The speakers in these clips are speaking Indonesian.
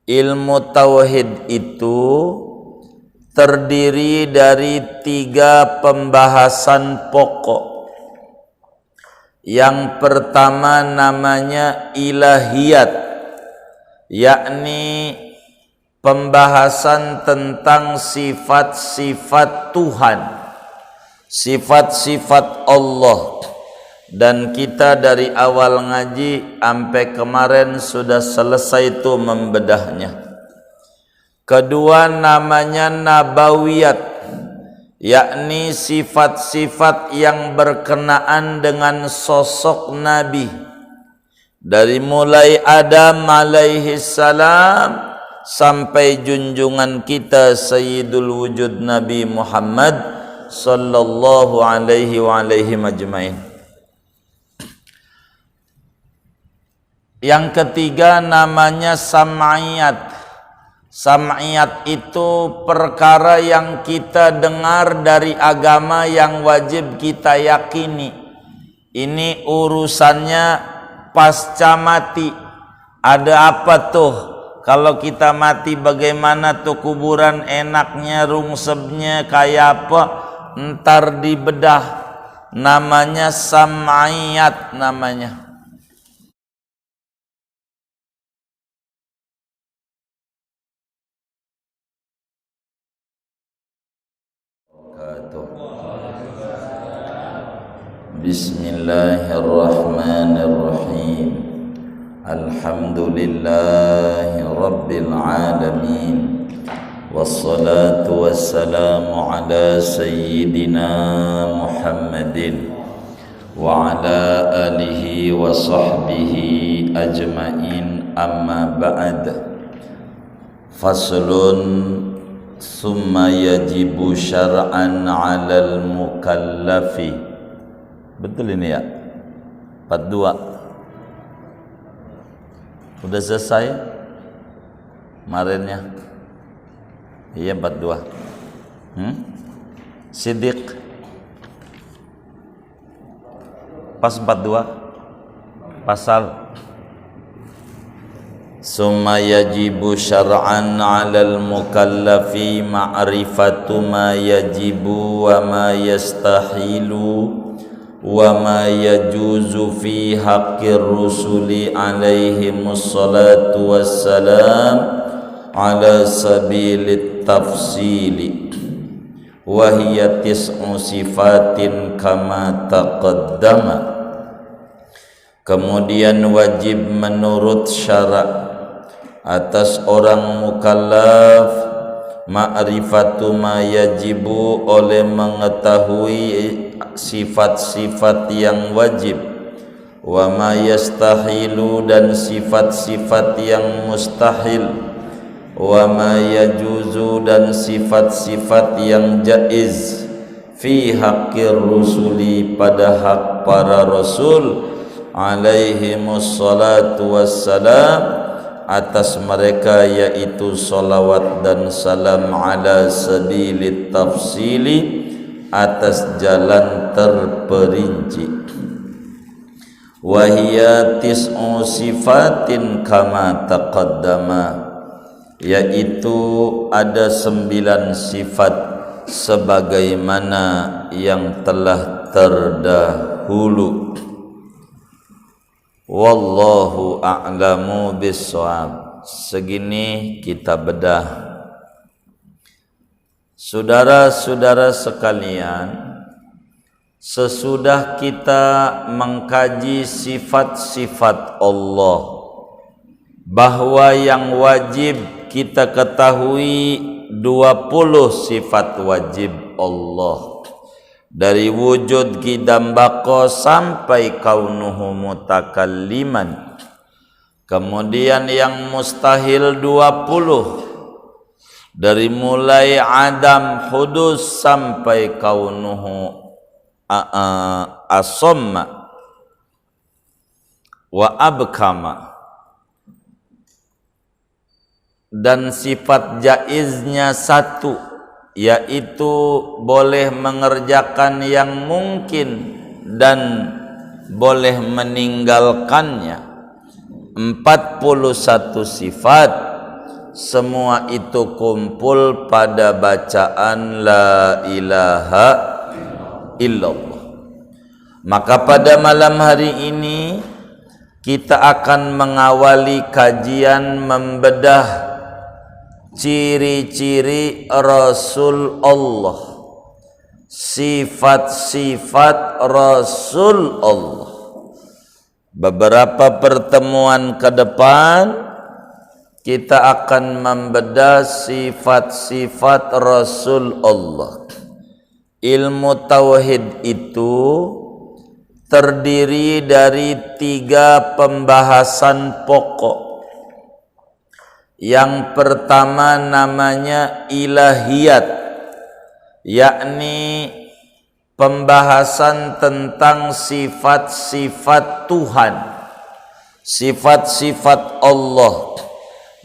Ilmu tauhid itu terdiri dari 3 pembahasan pokok. Yang pertama namanya ilahiyat, yakni pembahasan tentang sifat-sifat Tuhan, sifat-sifat Allah. Dan kita dari awal ngaji sampai kemarin sudah selesai itu membedahnya. Kedua namanya nabawiyat, yakni sifat-sifat yang berkenaan dengan sosok Nabi. Dari mulai Adam alaihi salam sampai junjungan kita Sayyidul Wujud Nabi Muhammad sallallahu alaihi wa alaihi majma'in. Yang ketiga namanya sam'iyat. Sam'iyat itu perkara yang kita dengar dari agama yang wajib kita yakini. Ini urusannya pasca mati. Ada apa tuh? Kalau kita mati bagaimana tuh kuburan, enaknya, rungsebnya kayak apa? Ntar dibedah. Namanya sam'iyat namanya. Bismillahirrahmanirrahim. Alhamdulillahi rabbil alamin. Wassalatu wassalamu ala sayyidina Muhammadin wa ala alihi wa sahbihi ajma'in, amma ba'd. Faslun summa yajibu syar'an 'alal mukallafi. Betul ini ya? 42. Udah selesai kemarinnya? Iya 42. Siddiq pas 42 pasal summa yajibu syar'an 'alal mukallafi ma'rifatu ma yajibu wa ma yastahilu wa ma yajuzu fi haqqir rusuli alaihimus salatu wassalam ala sabilit tafsili wa hiya tis'u sifatin kama taqaddama. Kemudian wajib menurut syarak atas orang mukallaf ma'rifatu ma yajibu, oleh mengetahui sifat-sifat yang wajib, wa ma yastahilu, dan sifat-sifat yang mustahil, wa ma yajuzu, dan sifat-sifat yang jaiz, fi haqqir rusuli, pada hak para rasul alaihimus salatu wassalam, atas mereka, yaitu salawat dan salam, ala sabilit tafsili, atas jalan terperinci. Wahia tis'u sifatin kama taqaddama, yaitu ada 9 sifat sebagaimana yang telah terdahulu. Wallahu a'lamu bissawab. Segini kita bedah. Saudara-saudara sekalian, sesudah kita mengkaji sifat-sifat Allah, bahwa yang wajib kita ketahui 20 sifat wajib Allah, dari wujud qidam baqa sampai kaunuhu mutakalliman. Kemudian yang mustahil 20, dari mulai adam hudus sampai kaunuhu asamma wa abkama. Dan sifat jaiznya 1, yaitu boleh mengerjakan yang mungkin dan boleh meninggalkannya. 41 sifat semua itu kumpul pada bacaan la ilaha illallah. Maka pada malam hari ini kita akan mengawali kajian membedah ciri-ciri Rasul Allah, sifat-sifat Rasul Allah. Beberapa pertemuan ke depan kita akan membedah sifat-sifat Rasul Allah. Ilmu tauhid itu terdiri dari 3 pembahasan pokok. Yang pertama namanya ilahiyat, yakni pembahasan tentang sifat-sifat Tuhan, sifat-sifat Allah.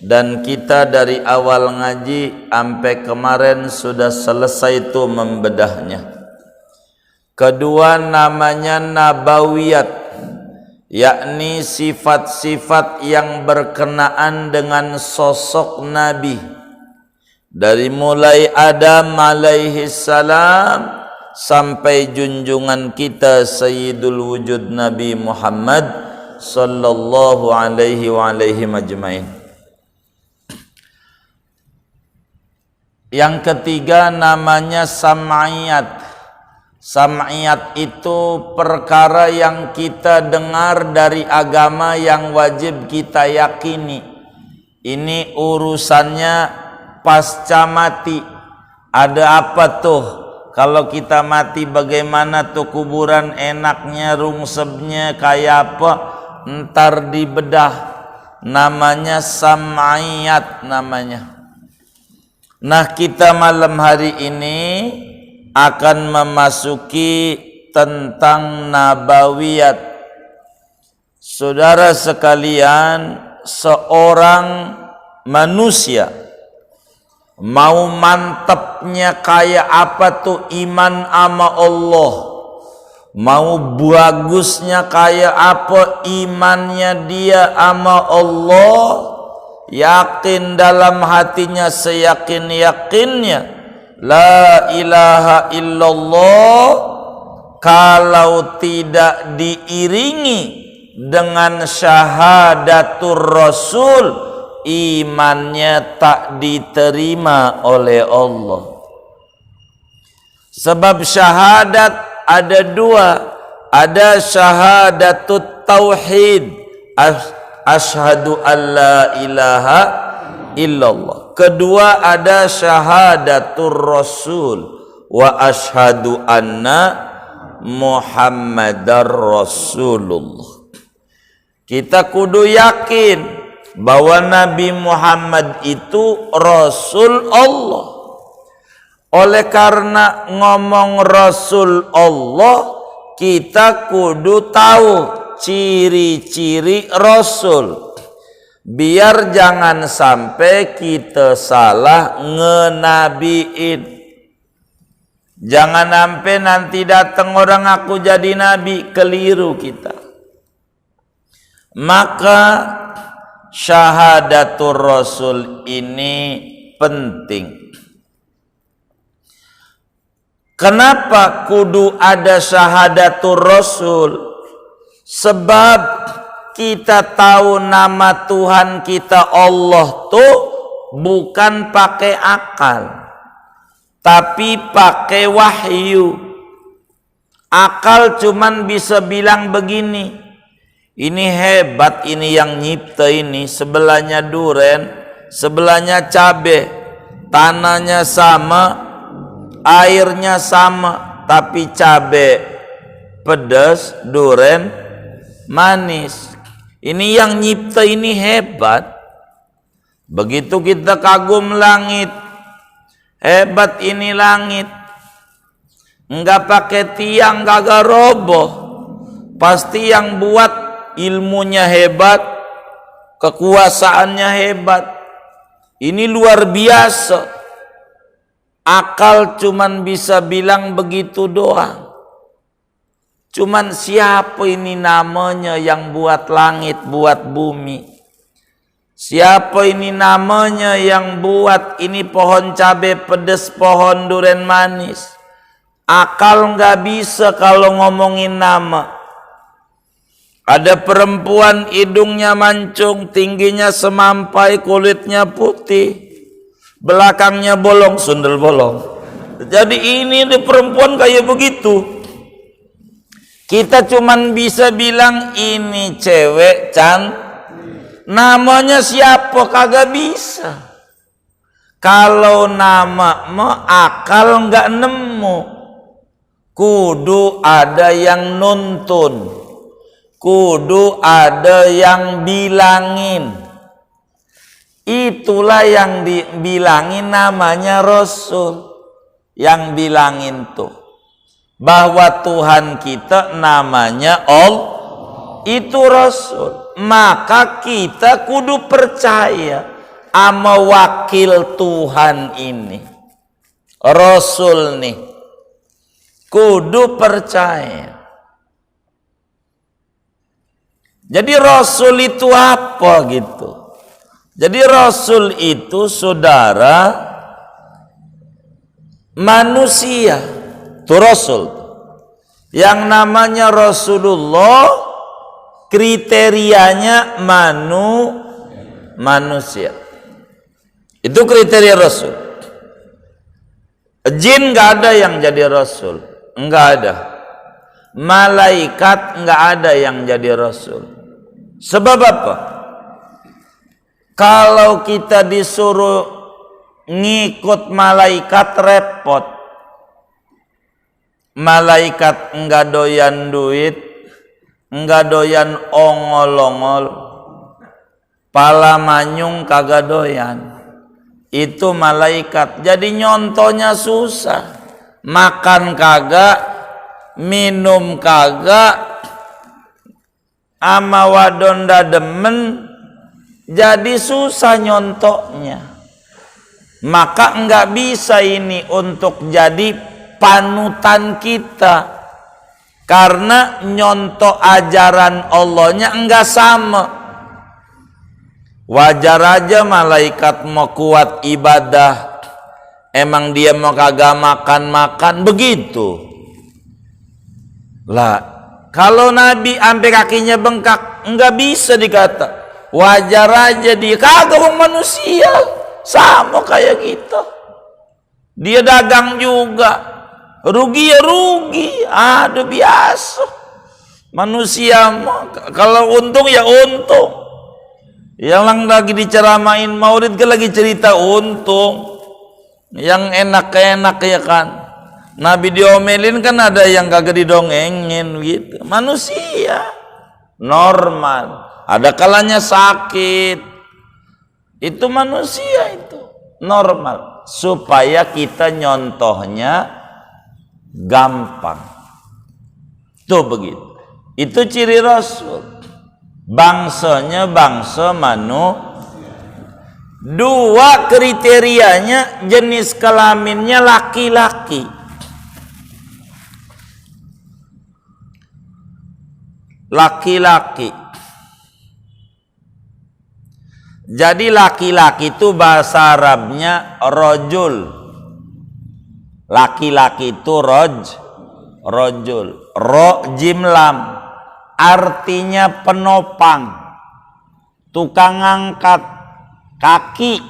Dan kita dari awal ngaji sampai kemarin sudah selesai itu membedahnya. Kedua namanya nabawiyat, yakni sifat-sifat yang berkenaan dengan sosok Nabi. Dari mulai Adam alaihi salam sampai junjungan kita Sayyidul Wujud Nabi Muhammad sallallahu alaihi wa alaihi majma'in. Yang ketiga namanya sam'iyat. Sam'iyat itu perkara yang kita dengar dari agama yang wajib kita yakini. Ini urusannya pasca mati. Ada apa tuh? Kalau kita mati bagaimana tuh kuburan, enaknya, rungsebnya kayak apa? Ntar dibedah. Namanya sam'iyat namanya. Nah, kita malam hari ini akan memasuki tentang nabawiyat. Saudara sekalian, seorang manusia mau mantapnya kayak apa tuh iman sama Allah, mau bagusnya kayak apa imannya dia sama Allah, yakin dalam hatinya seyakin-yakinnya la ilaha illallah, kalau tidak diiringi dengan syahadatur Rasul, imannya tak diterima oleh Allah. Sebab syahadat ada 2, ada syahadatut tauhid, asyhadu alla ilaha illallah. Kedua ada syahadatur Rasul wa asyhadu anna Muhammadar Rasulullah. Kita kudu yakin bahwa Nabi Muhammad itu Rasul Allah. Oleh karena ngomong Rasul Allah, kita kudu tahu ciri-ciri Rasul, biar jangan sampai kita salah ngenabiin. Jangan sampai nanti datang orang aku jadi nabi, keliru kita. Maka syahadatul Rasul ini penting. Kenapa kudu ada syahadatul Rasul? Sebab kita tahu nama Tuhan kita Allah tuh bukan pakai akal, tapi pakai wahyu. Akal cuman bisa bilang begini, ini hebat, ini yang nyipta ini, sebelahnya duren, sebelahnya cabe, tanahnya sama, airnya sama, tapi cabe pedas, duren manis. Ini yang nyipta ini hebat. Begitu kita kagum langit, hebat ini langit, enggak pakai tiang, kagak roboh. Pasti yang buat ilmunya hebat, kekuasaannya hebat. Ini luar biasa. Akal cuman bisa bilang begitu doang. Cuman siapa ini namanya yang buat langit, buat bumi? Siapa ini namanya yang buat ini pohon cabai pedas, pohon durian manis? Akal nggak bisa kalau ngomongin nama. Ada perempuan hidungnya mancung, tingginya semampai, kulitnya putih, belakangnya bolong, sundel bolong. Jadi ini di perempuan kayak begitu. Kita cuman bisa bilang ini cewek namanya siapa kagak bisa. Kalau nama akal nggak nemu, kudu ada yang nuntun, kudu ada yang bilangin. Itulah yang dibilangin namanya Rasul. Yang bilangin tuh bahwa Tuhan kita namanya Allah, itu Rasul. Maka kita kudu percaya sama wakil Tuhan ini, Rasul nih, kudu percaya. Jadi Rasul itu apa gitu? Jadi Rasul itu saudara manusia, itu Rasul. Yang namanya Rasulullah kriterianya manusia. Itu kriteria Rasul. Jin nggak ada yang jadi Rasul, nggak ada. Malaikat nggak ada yang jadi Rasul. Sebab apa? Kalau kita disuruh ngikut malaikat repot. Malaikat nggak doyan duit, nggak doyan ongol-ongol, pala manyung kagak doyan. Itu malaikat. Jadi nyontohnya susah. Makan kagak, minum kagak, ama wadon demen, jadi susah nyontohnya. Maka enggak bisa ini untuk jadi panutan kita. Karena nyontoh ajaran Allahnya enggak sama. Wajar aja malaikat mau kuat ibadah, emang dia mau kagak makan-makan begitu. Lah, kalau Nabi sampai kakinya bengkak, enggak bisa dikata. Wajar aja dia, kagak wong manusia, sama kayak kita. Dia dagang juga, rugi ya rugi, aduh biasa. Manusia kalau untung ya untung. Yang lagi diceramain maulid kan lagi cerita untung. Yang enak-enak ya kan. Nabi diomelin kan ada yang kagak didongengin gitu. Manusia normal. Ada kalanya sakit. Itu manusia itu normal. Supaya kita nyontohnya gampang. Tuh begitu. Itu ciri Rasul. Bangsanya bangsa dua kriterianya, jenis kelaminnya laki-laki. Laki-laki. Jadi laki-laki itu bahasa Arabnya rojul. Laki-laki itu rojul. Ro jim lam. Artinya penopang, tukang angkat kaki.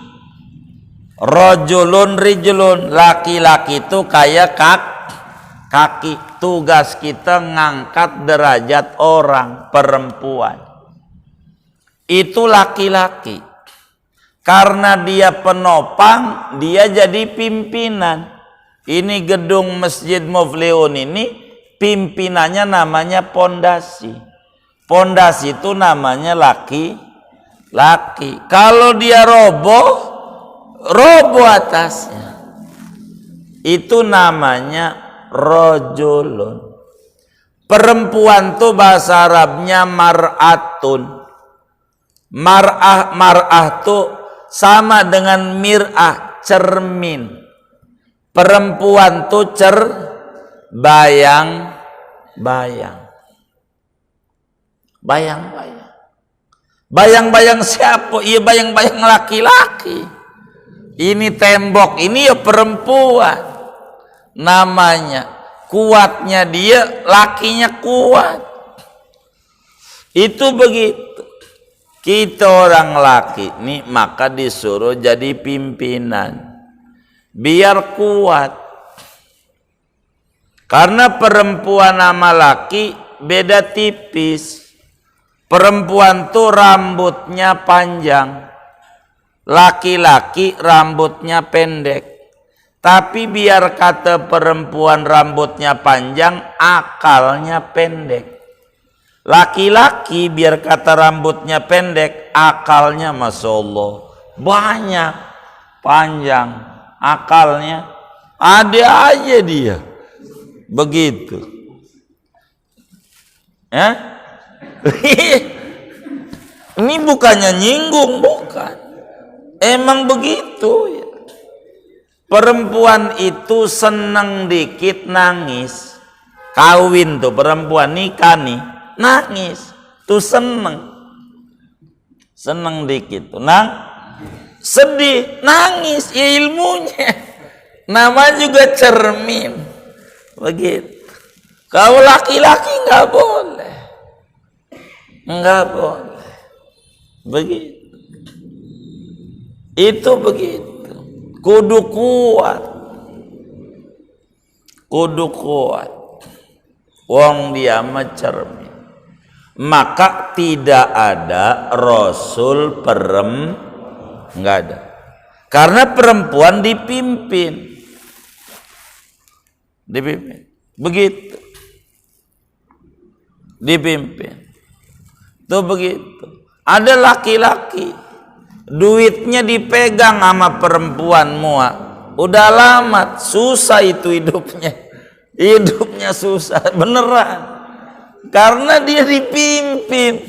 Rojulun rijulun, laki-laki itu kayak kaki. Tugas kita ngangkat derajat orang, perempuan. Itu laki-laki. Karena dia penopang, dia jadi pimpinan. Ini gedung Masjid Muflihun ini pimpinannya namanya pondasi. Pondasi itu namanya laki-laki. Kalau dia roboh atasnya. Itu namanya rojulun. Perempuan tuh bahasa Arabnya mar'atun. Mar'ah tuh sama dengan mir'ah, cermin. Perempuan tuh bayang-bayang. Bayang-bayang siapa? Iya bayang-bayang laki-laki. Ini tembok, ini ya perempuan. Namanya kuatnya dia, lakinya kuat. Itu begitu. Kita orang laki nih maka disuruh jadi pimpinan. Biar kuat. Karena perempuan sama laki beda tipis. Perempuan tuh rambutnya panjang. Laki-laki rambutnya pendek. Tapi biar kata perempuan rambutnya panjang, akalnya pendek. Laki-laki biar kata rambutnya pendek, akalnya Masya Allah banyak, panjang. Akalnya ada aja dia. Begitu. Ya? Ini bukannya nyinggung, bukan. Emang begitu ya. Perempuan itu seneng dikit nangis. Kawin tuh perempuan nikah nih, nangis. Tuh seneng. Seneng dikit tuh sedih, nangis, ya ilmunya. Nama juga cermin. Begitu. Kalau laki-laki nggak boleh. Nggak boleh. Begitu. Itu begitu. Kudu kuat. Kudu kuat. Wong dia cermin. Maka tidak ada rasul nggak ada. Karena perempuan dipimpin. Dipimpin. Begitu. Dipimpin. Tuh begitu. Ada laki-laki duitnya dipegang sama perempuan mua. Udah lama susah itu hidupnya. Hidupnya susah beneran. Karena dia dipimpin.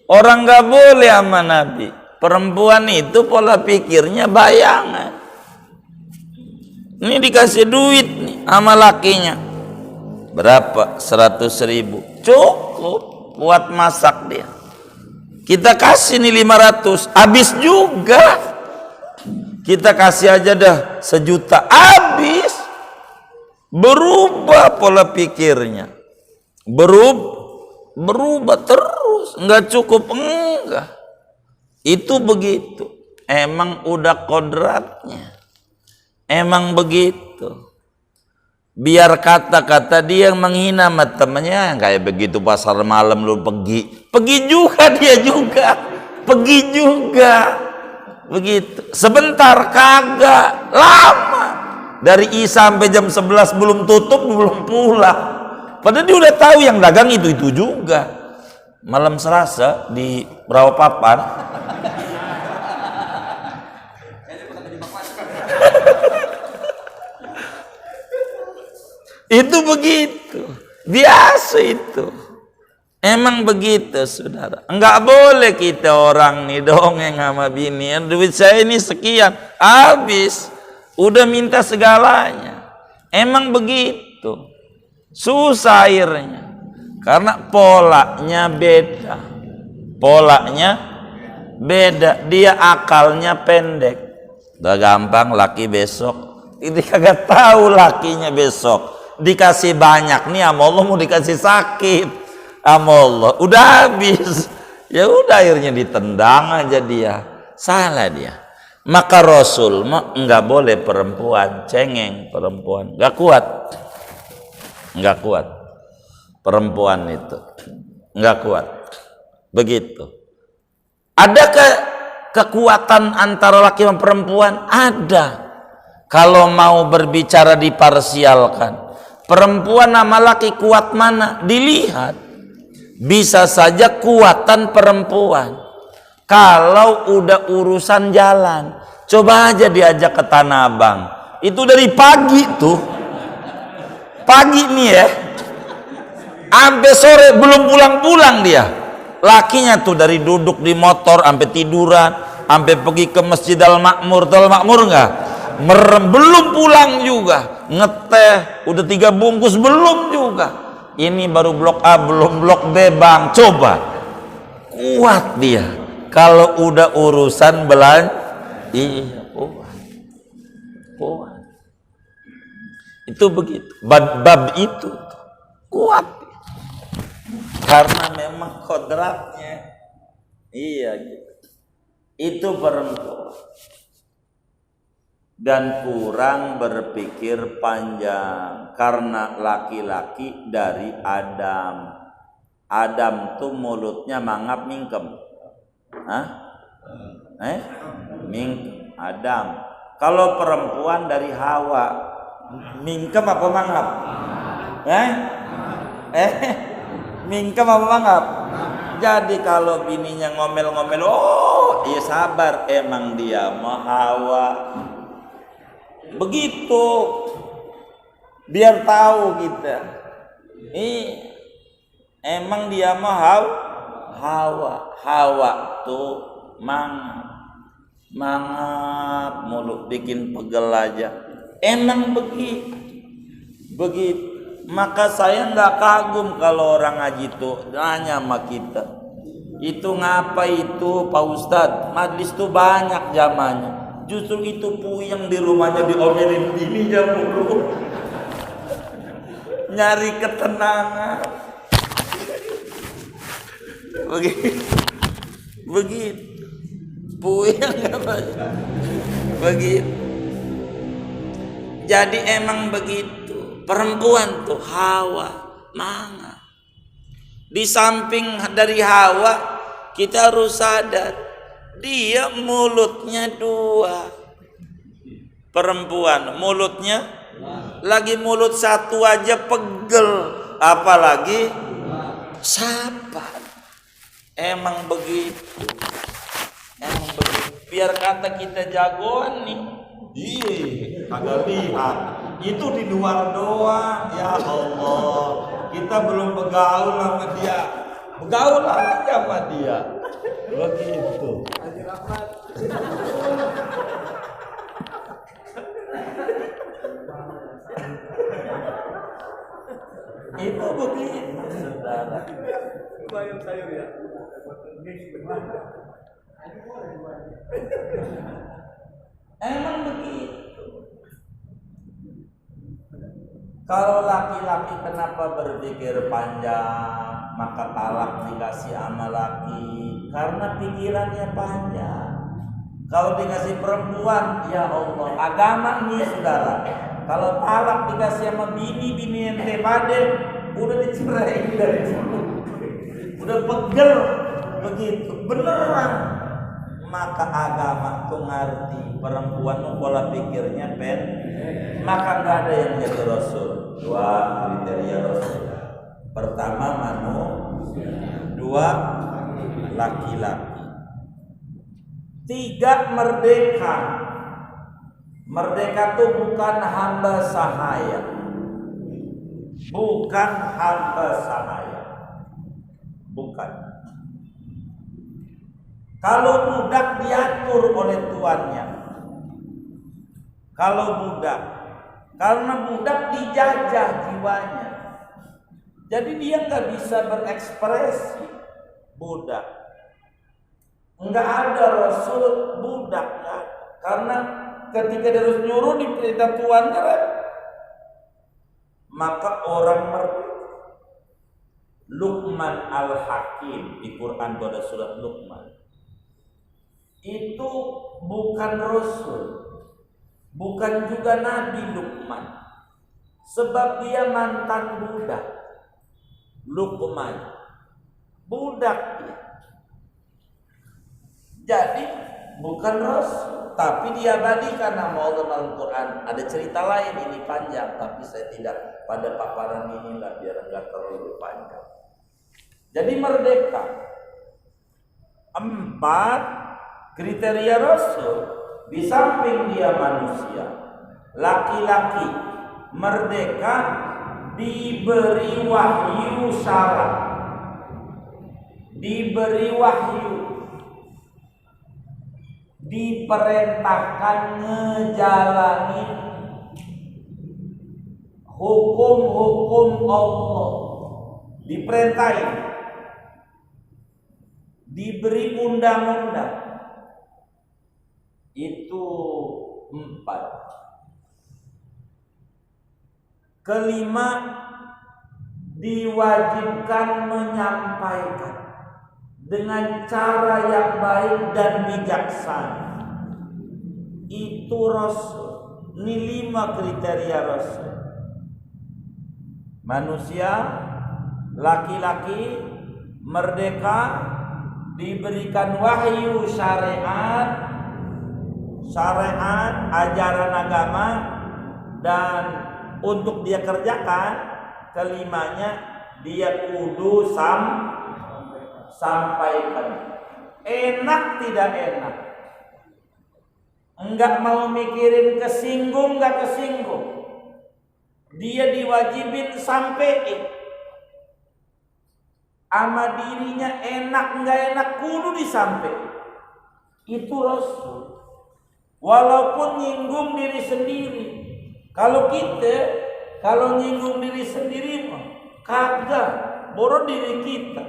Orang gak boleh sama Nabi. Perempuan itu pola pikirnya bayangan. Ini dikasih duit nih sama lakinya. Berapa? 100.000. Cukup buat masak dia. Kita kasih nih 500, habis juga. Kita kasih aja dah 1 juta, habis. Berubah pola pikirnya. Berubah terus, enggak cukup, enggak. Itu begitu. Emang udah kodratnya. Emang begitu. Biar kata-kata dia yang menghina sama temennya, kayak begitu pasar malam lu pergi juga dia juga, pergi juga, begitu. Sebentar kagak, lama. Dari Isya sampai jam 11 belum tutup, belum pulang. Padahal dia udah tahu yang dagang itu juga. Malam Selasa di Rawapapan. Itu begitu, biasa itu. Emang begitu, saudara. Enggak boleh kita orang nih dongeng sama bini. Duit saya ini sekian, habis. Udah minta segalanya. Emang begitu. Susah akhirnya. Karena polanya beda. Polanya beda. Dia akalnya pendek. Udah gampang laki besok. Ini kagak tahu lakinya besok. Dikasih banyak nih sama Allah, mau dikasih sakit sama Allah, udah habis. Ya udah akhirnya ditendang aja dia. Salah dia. Maka Rasul enggak boleh perempuan cengeng, perempuan enggak kuat. Enggak kuat. Perempuan itu enggak kuat. Begitu. Adakah kekuatan antara laki dan perempuan? Ada. Kalau mau berbicara diparsialkan. Perempuan sama laki kuat mana? Dilihat. Bisa saja kuatan perempuan. Kalau udah urusan jalan. Coba aja diajak ke Tanah Abang. Itu dari pagi tuh. Pagi nih ya. Sampai sore belum pulang-pulang dia. Lakinya tuh dari duduk di motor sampai tiduran. Sampai pergi ke Masjid Al-Makmur. Tahu Al-Makmur enggak? Merem, belum pulang juga. Ngeteh udah 3 bungkus belum juga. Ini baru blok A, belum blok B, Bang. Coba kuat dia. Kalau udah urusan iya kuat. Itu begitu. Bab itu kuat. Karena memang kodratnya. Iya gitu. Itu perempuan. Dan kurang berpikir panjang. Karena laki-laki dari Adam. Adam tuh mulutnya mangap mingkem. Mingkem. Adam. Kalau perempuan dari Hawa, mingkem apa mangap? Mingkem apa mangap? Jadi kalau bininya ngomel-ngomel, oh iya sabar, emang dia mah Hawa. Begitu, biar tahu kita. Emang dia mah Hawa tuh mangap mulut bikin pegel aja. Emang begitu. Maka saya nggak kagum kalau orang ngaji tuh nanya sama kita. Itu ngapa itu Pak Ustadz? Majlis tuh banyak zamannya. Justru itu puyeng di rumahnya diomelin bininya mulu. Nyari ketenangan. Begitu. Puyeng apa? Begitu. Jadi emang begitu. Perempuan tuh Hawa, mangap. Di samping dari Hawa, kita harus sadar dia mulutnya dua. Perempuan mulutnya lagi mulut satu aja pegel, apalagi sapa. Emang begitu. Biar kata kita jagoan nih. Kagak lihat. Itu di luar doang. Ya Allah, kita belum bergaul sama dia. Bergaul aja sama dia. Begitu. Itu begitu, saudara. Bayang sayur ya. Emang begitu. Kalau laki-laki kenapa berpikir panjang, maka talak dikasih sama laki karena pikirannya panjang. Kalau dikasih perempuan, ya Allah, agama nih saudara. Kalau talak dikasih sama bini ente pade, udah dicerai dari dulu, udah pegel begitu, beneran. Maka agama tuh ngerti perempuan tuh pola pikirnya maka nggak ada yang jadi rasul. Dua kriteria rasul. Pertama manusia, dua laki-laki, tiga merdeka. Merdeka tuh bukan hamba sahaya, bukan hamba sahaya, bukan. Kalau budak diatur oleh tuannya. Kalau budak, karena budak dijajah jiwanya. Jadi dia nggak bisa berekspresi. Budak. Nggak ada rasul budak. Karena ketika dia harus nyuruh di perintah tuannya, maka orang merdeka. Luqman al-Hakim di Quran pada surat Luqman. Itu bukan rasul, bukan juga Nabi Luqman, sebab dia mantan budak. Luqman budak dia. Jadi bukan rasul, tapi diabadikan nama Allah dalam Quran. Ada cerita lain, ini panjang, tapi saya tidak pada paparan inilah biar enggak terlalu panjang. Jadi merdeka. 4 kriteria rasul, di samping dia manusia, laki-laki, merdeka, diberi wahyu syara, diberi wahyu, diperintahkan ngejalani hukum-hukum Allah, diperintahin. diberi undang-undang. Itu 4. Kelima, diwajibkan menyampaikan dengan cara yang baik dan bijaksana. Itu Rasul. Ini 5 kriteria Rasul. Manusia, laki-laki, merdeka, diberikan wahyu syariat, ajaran agama, dan untuk dia kerjakan, kelimanya dia kudu sampaikan. Enak tidak enak, enggak mau mikirin kesinggung enggak kesinggung, dia diwajibin sampein. Ama dirinya enak enggak enak kudu disampaikan. Itu Rasul. Walaupun nyinggung diri sendiri. Kalau nyinggung diri sendiri mah kagak, boro diri kita.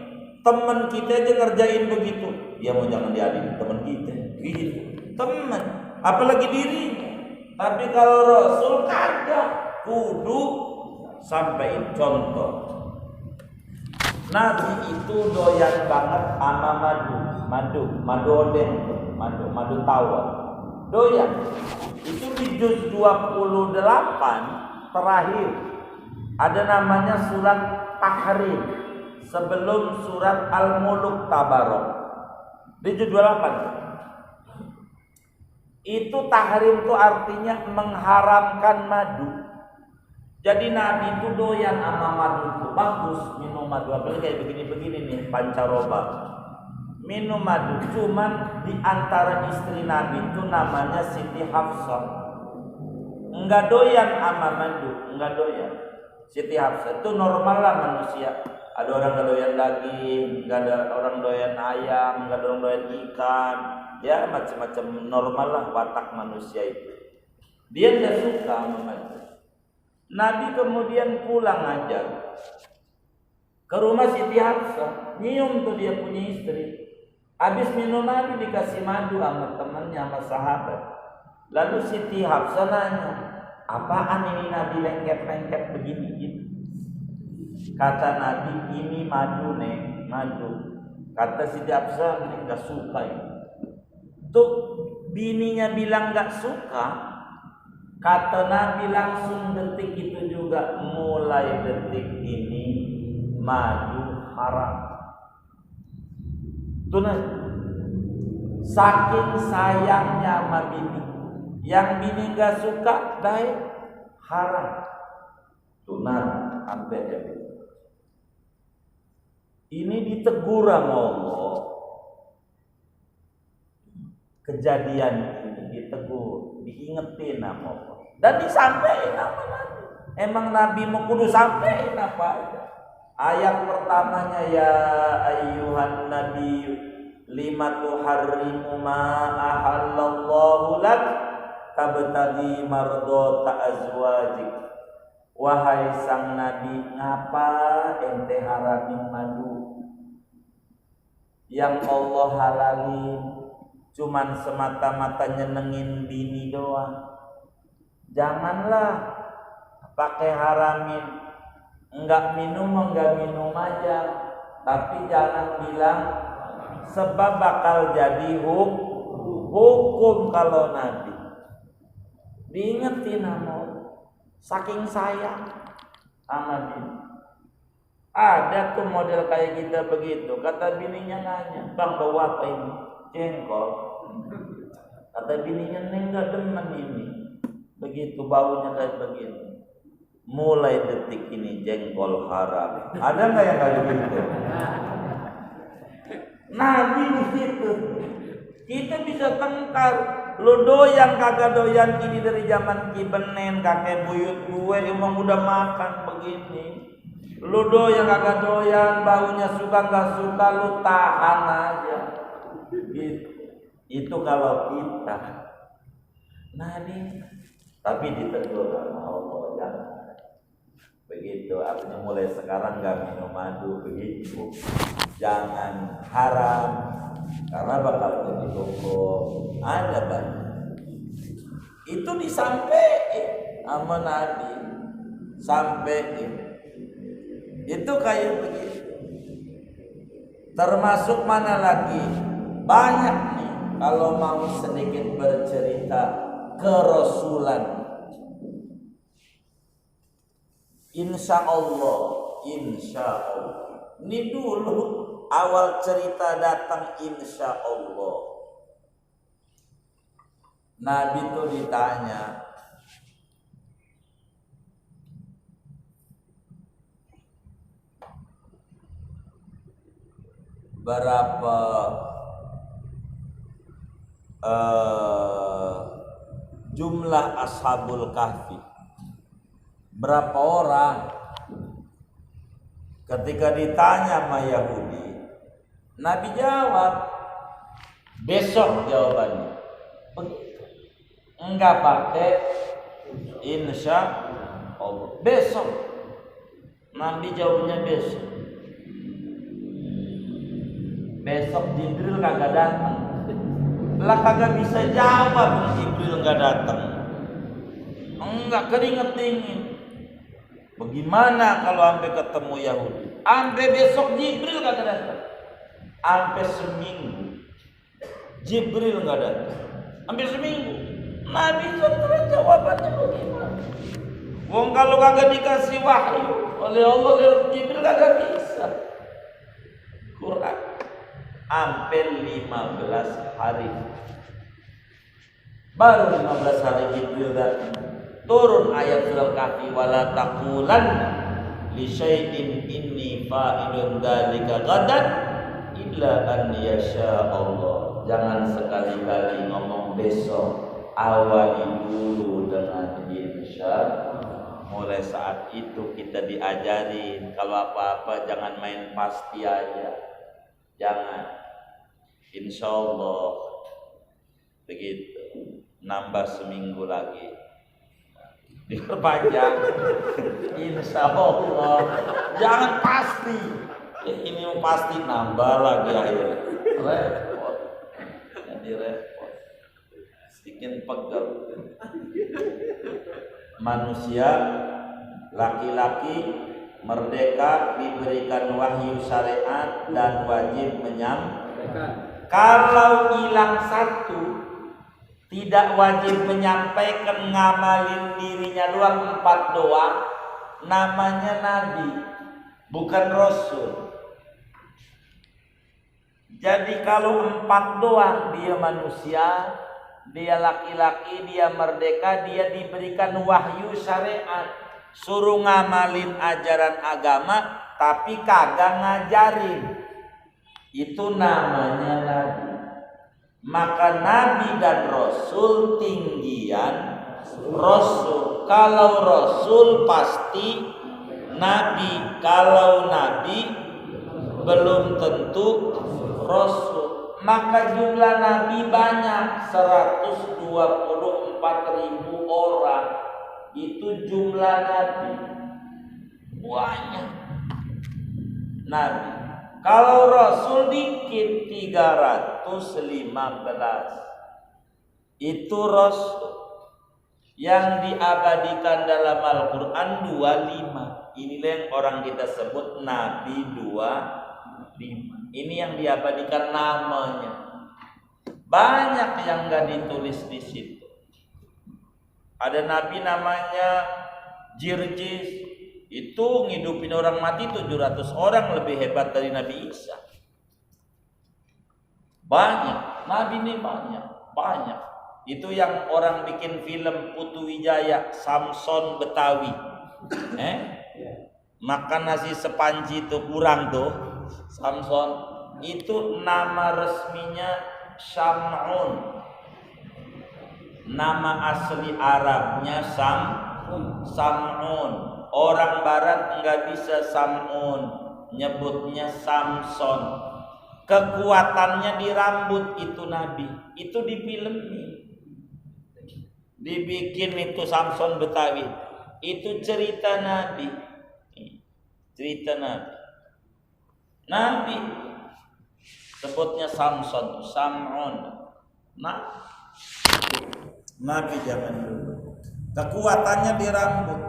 Teman kita aja ngerjain begitu, dia mau jangan diadili teman kita. Gitu. Teman, apalagi dirinya. Tapi kalau Rasul kagak, kudu sampaiin. Contoh, Nabi itu doyan banget sama madu odeng, madu tawar. Doyan. Itu di juz 28 terakhir ada namanya surat Tahrim sebelum surat Al-Muluk Tabarok. Di juz 28 itu tahrim itu artinya mengharamkan madu. Jadi Nabi itu doyan sama madu, itu bagus minum madu, apalagi kayak begini-begini nih, pancaroba. Minum madu, cuman di antara istri Nabi itu namanya Siti Hafsah. Enggak doyan sama madu, enggak doyan. Siti Hafsah itu normal lah manusia. Ada orang enggak doyan daging, enggak ada orang doyan ayam, enggak ada orang doyan ikan. Ya macam-macam, normal lah watak manusia itu. Dia enggak suka sama madu. Nabi kemudian pulang aja ke rumah Siti Hafsah, nyium tuh dia punya istri. Habis minum madu dikasih madu sama temannya, sama sahabat. Lalu Siti Hafsah nanya, apaan ini Nabi lengket-lengket begini gitu? Kata Nabi, ini madu nih, madu. Kata Siti Hafsah, ini nggak suka ini. Tuh bininya bilang nggak suka. Kata Nabi langsung detik itu juga, mulai detik ini madu haram. Tuh saking sayangnya sama bini, yang bini nggak suka baik haram. Tuh sampai jadi. Ini ditegur sama Allah. Kejadian ini ditegur, diingetin sama Allah, dan disampaikan sama Nabi. Emang Nabi mau kudu sampaikan apa aja. Ayat pertamanya, ya ayyuhan nabi lima tuharrimu ma ahallallahu lak tabtaghi mardata azwajik. Wahai sang nabi, ngapa ente haramin madu yang Allah halalin cuman semata-mata nyenengin bini doang? Janganlah pakai haramin. Enggak minum aja, tapi jangan bilang sebab bakal jadi hukum kalau Nabi. Diingetin sama saking sayang sama bini. Ada tuh model kayak kita begitu. Kata bininya nanya, bang bawa apa ini? Jengkol. Kata bininya, neng nggak demen ini. Begitu baunya kayak begitu. Mulai detik ini jengkol haram. Ada nggak yang kayak begitu? Nabi begitu. Kita bisa tengkar. Lo doyan kagak doyan ini dari zaman kibenen kakek buyut gue emang udah makan begini. Lo doyan kagak doyan, baunya suka nggak suka, lo tahan aja. Gitu. Itu kalau kita. Nah ini, tapi ditegur sama Allah jangan. Begitu, artinya mulai sekarang nggak minum madu, begitu. Jangan haram, karena bakal jadi hukum. Ada banyak. Itu disampaikan sama Nabi, sampaikan. Itu kayak begitu. Termasuk mana lagi? Banyak nih. Kalau mau sedikit bercerita kerasulan. Insya Allah. Ini dulu awal cerita datang insya Allah. Nabi itu ditanya, berapa jumlah Ashabul Kahfi? Berapa orang? Ketika ditanya sama Yahudi, Nabi jawab, besok jawabannya. Enggak pakai insya Allah. Besok. Nabi jawabnya besok. Besok Jibril kagak datang. Lah kagak bisa jawab Jibril enggak datang. Enggak, keringet dingin. Bagaimana kalau sampai ketemu Yahudi? Sampai besok Jibril kagak datang. Sampai seminggu Jibril enggak datang. Sampai seminggu. Nabi terus jawabannya bagaimana? Wong kalau kagak dikasih wahyu oleh Allah lewat Jibril kagak bisa. Quran sampai 15 hari. Baru 15 hari Jibril datang. Turun ayat surah Kahfi, wala taqulanna li syai'in inni fa'ilun dzalika ghadan illa an yasha Allah. Jangan sekali-kali ngomong besok, awali dulu dengan insya. Mulai saat itu kita diajarin kalau apa-apa jangan main pasti aja. Jangan. Insya Allah. Begitu. Nambah seminggu lagi. Diperpanjang. Insya Allah. Jangan pasti. Ini pasti nambah lagi akhirnya. Repot. Jadi repot. Sedikit pegel. Manusia laki-laki merdeka diberikan wahyu syariat dan wajib menyampaikan. Kalau hilang satu, tidak wajib menyampaikan, ngamalin dirinya doang 4 doang, namanya nabi, bukan rasul. Jadi kalau 4 doang, dia manusia, dia laki-laki, dia merdeka, dia diberikan wahyu syariat, suruh ngamalin ajaran agama tapi kagak ngajarin, itu namanya nabi. Maka nabi dan rasul tinggian rasul. Kalau rasul pasti nabi, kalau nabi belum tentu rasul. Maka jumlah nabi banyak, 124.000 orang. Itu jumlah nabi. Banyak nabi. Kalau rasul dikit, 315. Itu rasul. Yang diabadikan dalam Al-Quran 25. Inilah yang orang kita sebut nabi 25. Ini yang diabadikan namanya. Banyak yang gak ditulis di situ. Ada nabi namanya Jirjis. Itu ngidupin orang mati 700 orang, lebih hebat dari Nabi Isa. Banyak. Nabi ini banyak. Itu yang orang bikin film Putu Wijaya, Samson Betawi. Makan nasi sepanci itu kurang tuh. Samson itu nama resminya Sam'un. Nama asli Arabnya Sam'un. Orang barat enggak bisa Sam'un, nyebutnya Samson. Kekuatannya di rambut itu nabi. Itu di filmnya. Dibikin itu Samson Betawi. Itu cerita nabi. cerita Nabi sebutnya Samson, Sam'un. Nabi zaman dulu kekuatannya di rambut,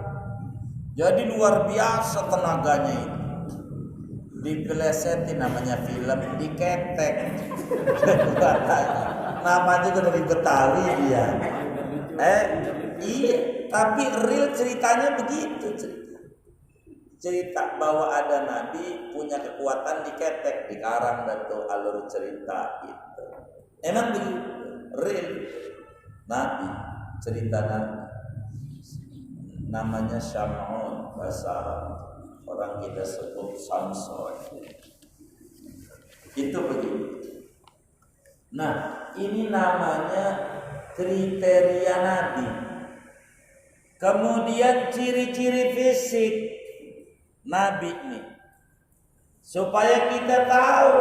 jadi luar biasa tenaganya itu. Dipelesetin, namanya film, diketek kekuatannya. Namanya juga dari Betawi dia. Iya, tapi real ceritanya begitu. Cerita bahwa ada nabi punya kekuatan diketek, dikarang dan tuh alur cerita itu. Emang begitu, real nabi, cerita nabi. Namanya Syam'un, bahasa Arab. Orang kita sebut Samson. Itu begitu. Nah, ini namanya kriteria nabi. Kemudian ciri-ciri fisik nabi ini, supaya kita tahu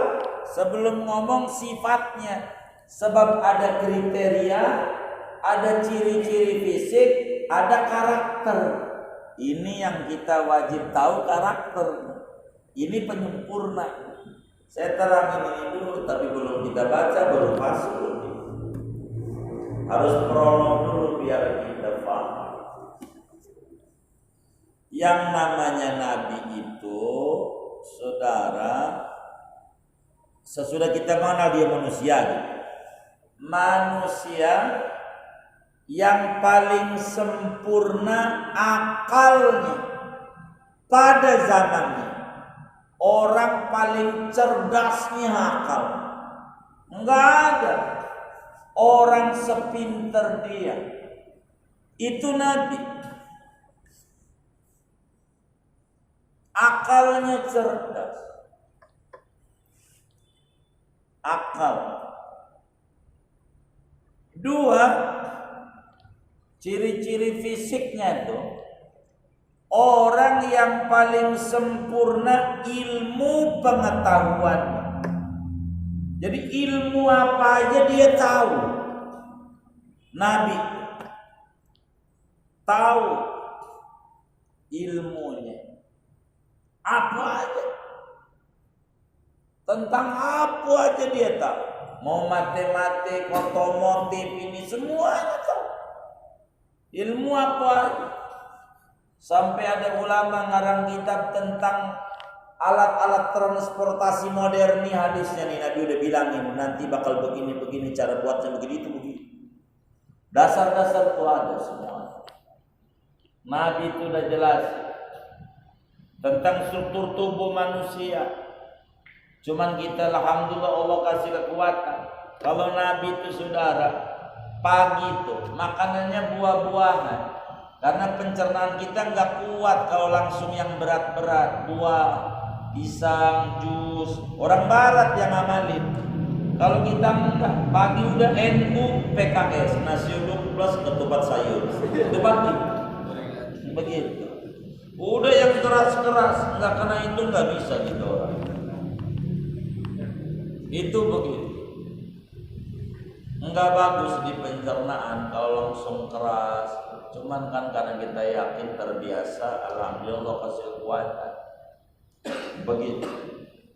sebelum ngomong sifatnya. Sebab ada kriteria, ada ciri-ciri fisik, ada karakter. Ini yang kita wajib tahu, karakter. Ini penyempurna. Saya terangin ini dulu, tapi belum kita baca, baru masuk. Harus prolog dulu biar kita paham. Yang namanya nabi itu, saudara, sesudah kita mengenal dia manusia, manusia yang paling sempurna akalnya pada zamannya, orang paling cerdasnya akal. Enggak ada orang sepinter dia. Itu nabi. Akalnya cerdas. Akal. Dua, ciri-ciri fisiknya itu orang yang paling sempurna ilmu pengetahuannya. Jadi ilmu apa aja dia tahu. Nabi tahu ilmunya. Apa aja. Tentang apa aja dia tahu. Mau matematik, otomotif, ini semuanya tahu. Ilmu apa? Sampai ada ulama ngarang kitab tentang alat-alat transportasi modern nih, hadisnya nih Nabi udah bilangin nanti bakal begini cara buatnya begini. Dasar-dasar itu ada semua. Nabi itu udah jelas tentang struktur tubuh manusia. Cuman kita alhamdulillah Allah kasih kekuatan. Kalau Nabi itu saudara, pagi itu makanannya buah-buahan. Karena pencernaan kita nggak kuat kalau langsung yang berat-berat, buah, pisang, jus. Orang barat yang ngamalin. Kalau kita enggak, pagi udah NU PKS, nasi uduk plus ketupat sayur. Itu pagi. Begitu. Udah yang keras-keras, nggak kena itu nggak bisa gitu orang. Itu begitu. Enggak bagus di pencernaan kalau langsung keras. Cuman kan karena kita yakin terbiasa, alhamdulillah kasih kekuatan. Begitu.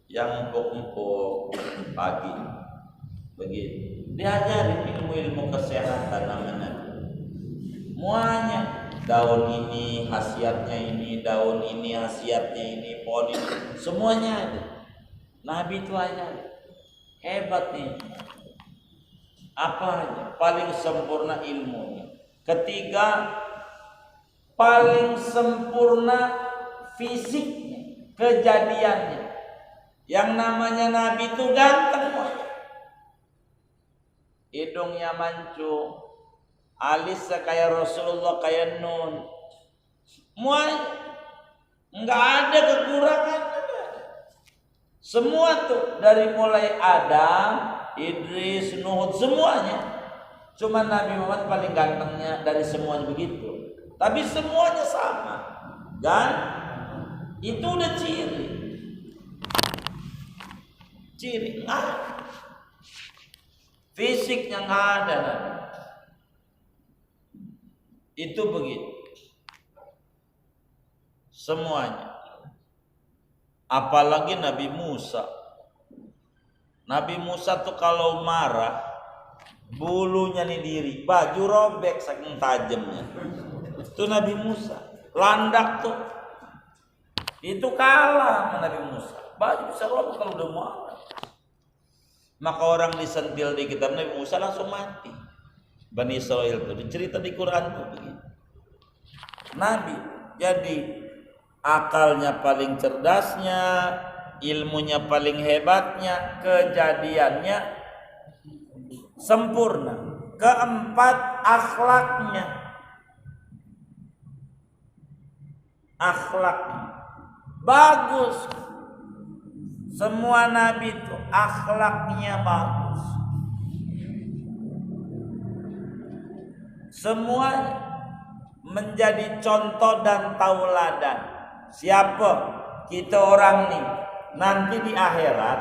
Yang empuk-empuk pagi. Begitu. Diajarin ilmu-ilmu kesehatan namanya. Semuanya. Daun ini khasiatnya ini, daun ini khasiatnya ini, pohon ini, semuanya ada. Nabi itu aja hebat nih. Apa aja? Paling sempurna ilmunya. Ketiga, paling sempurna fisiknya, kejadiannya. Yang namanya Nabi itu ganteng. Hidungnya mancung, alisnya kayak Rasulullah, kayak Nun. Semuanya nggak ada kekurangan. Semua tuh dari mulai Adam, Idris, Nuh, semuanya. Cuma Nabi Muhammad paling gantengnya dari semuanya begitu. Tapi semuanya sama. Dan itu udah ciri. Ciri nggak ada. Fisiknya nggak ada. Itu begitu. Semuanya. Apalagi Nabi Musa. Nabi Musa tuh kalau marah bulunya nih diri, baju robek saking tajamnya. Itu Nabi Musa, landak tuh. Itu kalah sama Nabi Musa. Baju bisa robek kalau udah marah. Maka orang disentil di kitab Nabi Musa langsung mati. Bani Israel itu dicerita di Quran tuh begitu. Nabi, jadi akalnya paling cerdasnya, ilmunya paling hebatnya, kejadiannya sempurna. Keempat, akhlaknya. Akhlaknya bagus. Semua nabi itu akhlaknya bagus. Semuanya menjadi contoh dan tauladan. Siapa kita orang nih nanti di akhirat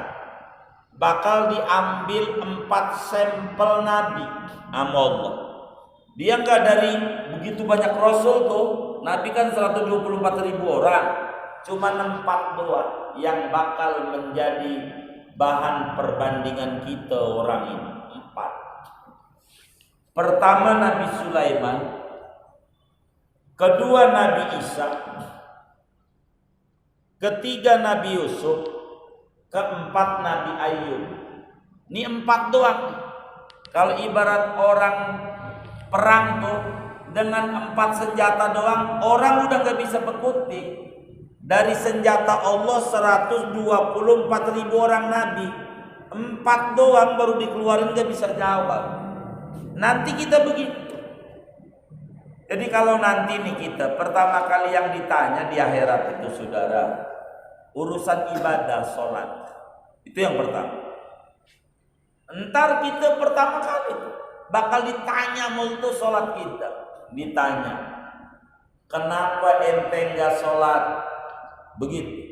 bakal diambil 4 sampel nabi sama Allah. Dia nggak dari begitu banyak rasul tuh. Nabi kan 124.000 orang, cuma 4 doang yang bakal menjadi bahan perbandingan kita orang ini. 4. Pertama Nabi Sulaiman, kedua Nabi Isa, ketiga Nabi Yusuf, keempat Nabi Ayub. Ini 4 doang. Kalau ibarat orang perang tuh dengan 4 senjata doang, orang udah gak bisa berkutik. Dari senjata Allah 124.000 orang Nabi, 4 doang baru dikeluarin gak bisa jawab. Nanti kita begitu. Jadi kalau nanti nih kita pertama kali yang ditanya di akhirat itu saudara, urusan ibadah, sholat. Itu yang pertama. Entar kita pertama kali bakal ditanya multu sholat kita. Ditanya, kenapa ente enggak sholat? Begitu.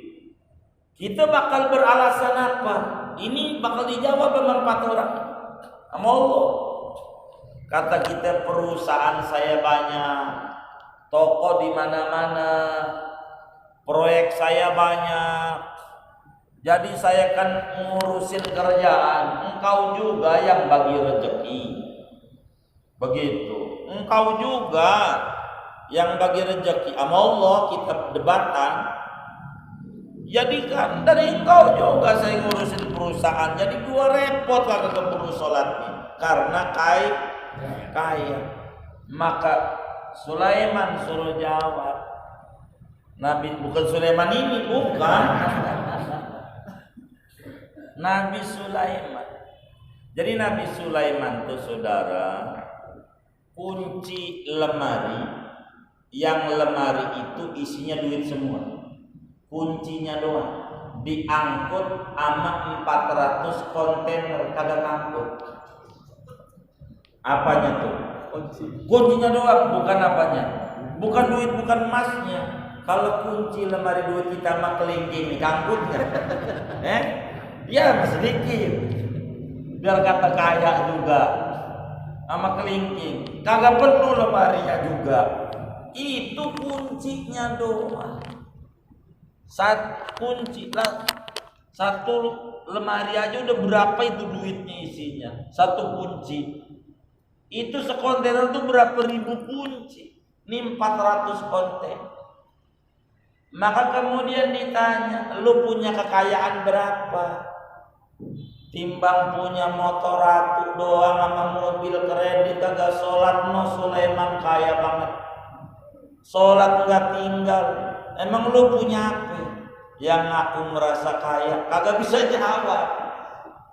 Kita bakal beralasan apa? Ini bakal dijawab sama 4 orang. Sama Allah. Kata kita, perusahaan saya banyak, toko di mana-mana, proyek saya banyak. Jadi saya kan ngurusin kerjaan, engkau juga yang bagi rezeki. Begitu. Engkau juga yang bagi rezeki. Sama Allah kita debatan. Jadi kan dari engkau juga saya ngurusin perusahaan. Jadi gua repot kagak keburu sholatnya karena kaya. Maka Sulaiman suruh jawab. Nabi bukan Sulaiman ini, bukan. Nabi Sulaiman. Jadi Nabi Sulaiman itu saudara, kunci lemari, yang lemari itu isinya duit semua, kuncinya doang, diangkut sama 400 kontainer kagak ngangkut. Apanya tuh? Kuncinya doang, bukan apanya, bukan duit, bukan emasnya. Kalau kunci lemari duit kita mah kelingking ngangkutnya, ya sedikit, biar kata kaya juga. Sama kelingking kagak perlu lemarinya juga. Itu kuncinya doang. Satu lemari aja udah berapa itu duitnya isinya. Satu kunci itu sekontainer tuh berapa ribu kunci. Ini 400 kontainer. Maka kemudian ditanya, lu punya kekayaan berapa? Timbang punya motor ratu doang sama mobil kredit kagak sholat, no Sulaiman kaya banget. Sholat nggak tinggal. Emang lu punya apa? Yang aku merasa kaya, kagak bisa jawab.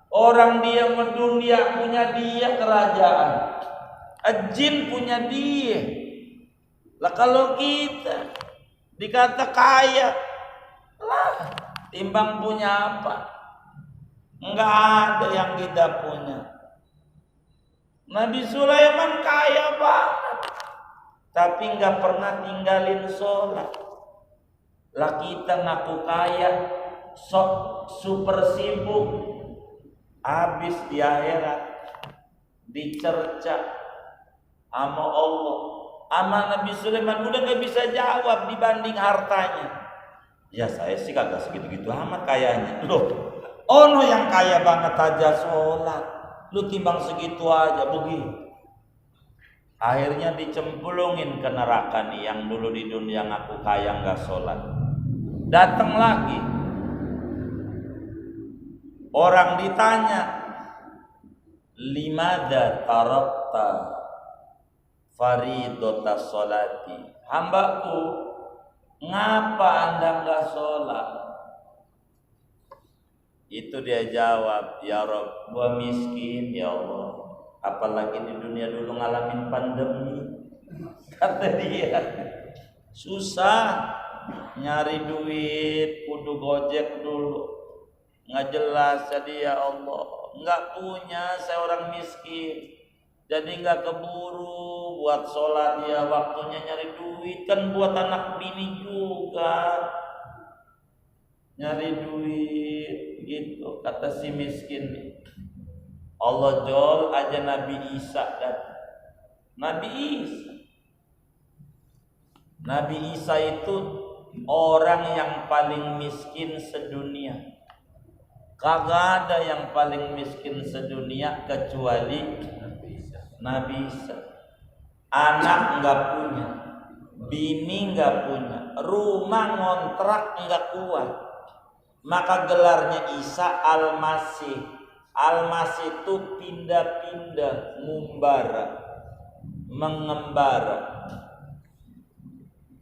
Orang dia mendunia punya dia kerajaan, jin punya dia. Lah kalau kita dikata kaya, lah timbang punya apa? Enggak ada yang kita punya. Nabi Sulaiman kaya banget, tapi enggak pernah tinggalin sholat. Lah kita ngaku kaya, super sibuk, habis di akhirat dicerca sama Allah, sama Nabi Sulaiman udah nggak bisa jawab dibanding hartanya. Ya saya sih kagak segitu-gitu amat kayanya. Loh, ono yang kaya banget aja sholat. Lu timbang segitu aja begitu. Akhirnya dicemplungin ke neraka nih yang dulu di dunia ngaku kaya nggak sholat. Datang lagi. Orang ditanya, limada tarakta faridota sholati. Hambaku, ngapa anda nggak sholat? Itu dia jawab, ya Rabb, gua miskin ya Allah. Apalagi di dunia dulu ngalamin pandemi. Kata dia, susah nyari duit, kudu gojek dulu. Nggak jelas, jadi ya Allah, nggak punya, saya orang miskin. Jadi nggak keburu buat sholat ya, waktunya nyari duit kan buat anak bini juga. Nyari duit gitu, kata si miskin nih. Allah jol aja Nabi Isa dan Nabi Isa itu orang yang paling miskin sedunia. Kagak ada yang paling miskin sedunia kecuali Nabi Isa. Anak enggak punya, bini enggak punya, rumah ngontrak enggak kuat. Maka gelarnya Isa Al-Masih. Al-Masih itu pindah-pindah, mengembara.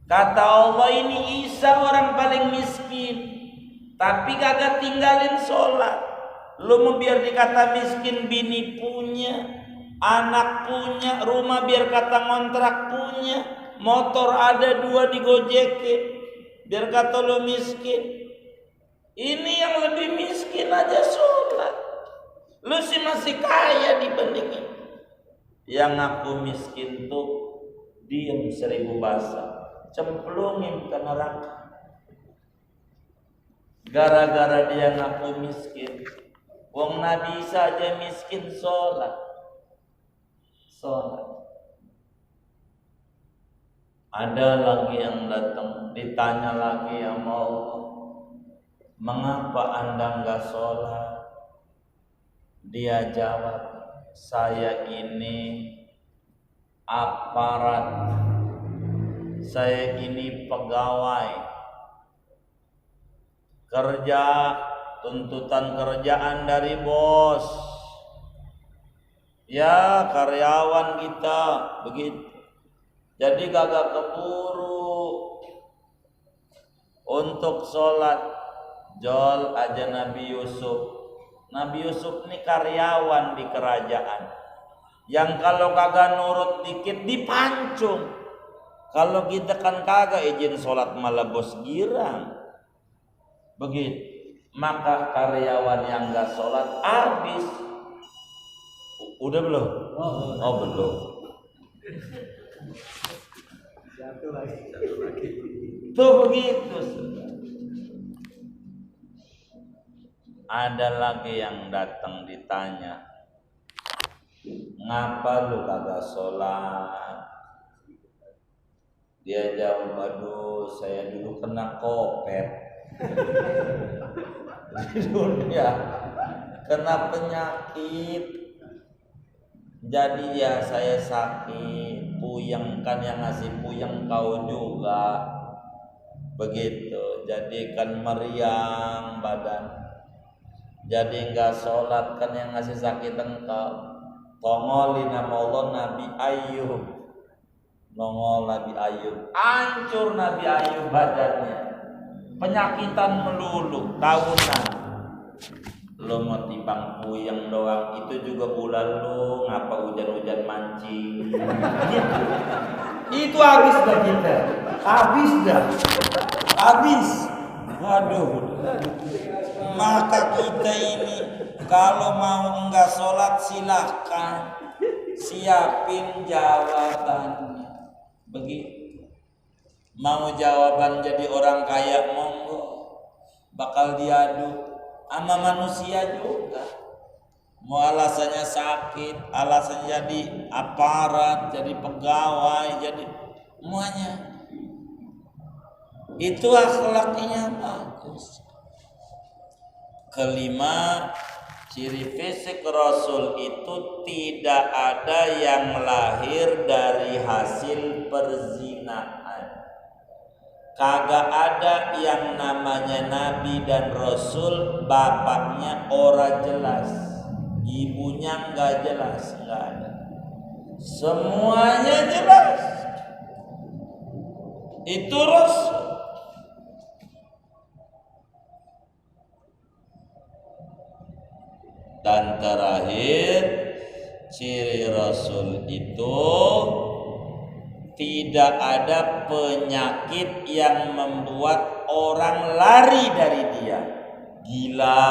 Kata Allah, ini Isa orang paling miskin, tapi kagak tinggalin sholat. Lu mau biar dikata miskin, bini punya, anak punya, rumah biar kata ngontrak punya, motor ada 2 digojekin, biar kata lu miskin. Ini yang lebih miskin aja sholat. Lu sih masih kaya dibandingin. Yang aku miskin tuh diem 1000 bahasa, cemplungin ke neraka. Gara-gara dia ngaku miskin. Wong Nabi saja miskin sholat. Ada lagi yang datang, ditanya lagi sama Allah, mengapa anda enggak sholat? Dia jawab, saya ini aparat, saya ini pegawai, kerja, tuntutan kerjaan dari bos, ya karyawan kita begitu. Jadi kagak keburu untuk sholat. Jol aja Nabi Yusuf. Nabi Yusuf ini karyawan di kerajaan, yang kalau kagak nurut dikit dipancung. Kalau kita kan kagak izin sholat malah bos girang. Begitu. Maka karyawan yang gak sholat habis. Udah belum? Oh belum. Satu lagi. Tuh begitu. Ada lagi yang datang ditanya, ngapa lu kagak sholat? Dia jawab, aduh saya dulu kena kopet. Di dunia kena penyakit. Jadi ya saya sakit, puyeng, kan yang ngasih puyeng kau juga. Begitu, jadi kan meriang badan. Jadi enggak sholat, kan yang ngasih sakit engkau. Tongolin nama Allah Nabi Ayub. Nongol Nabi Ayub, hancur Nabi Ayub badannya, penyakitan melulu tahunan. Lo mau timbang puyeng doang, itu juga bulan lo, ngapa hujan-hujan mancing. Itu habis dah kita, habis. Waduh. Maka kita ini kalau mau enggak sholat silakan, siapin jawabannya. Begitu. Mau jawaban jadi orang kaya monggo, bakal diadu sama manusia juga. Mau alasannya sakit, alasannya jadi aparat, jadi pegawai, jadi semuanya. Itu akhlaknya bagus. Kelima, ciri fisik Rasul itu tidak ada yang lahir dari hasil perzinaan. Kagak ada yang namanya Nabi dan Rasul bapaknya ora jelas, ibunya nggak jelas, nggak ada. Semuanya jelas. Itu Rasul. Dan terakhir, ciri Rasul itu tidak ada penyakit yang membuat orang lari dari dia. Gila,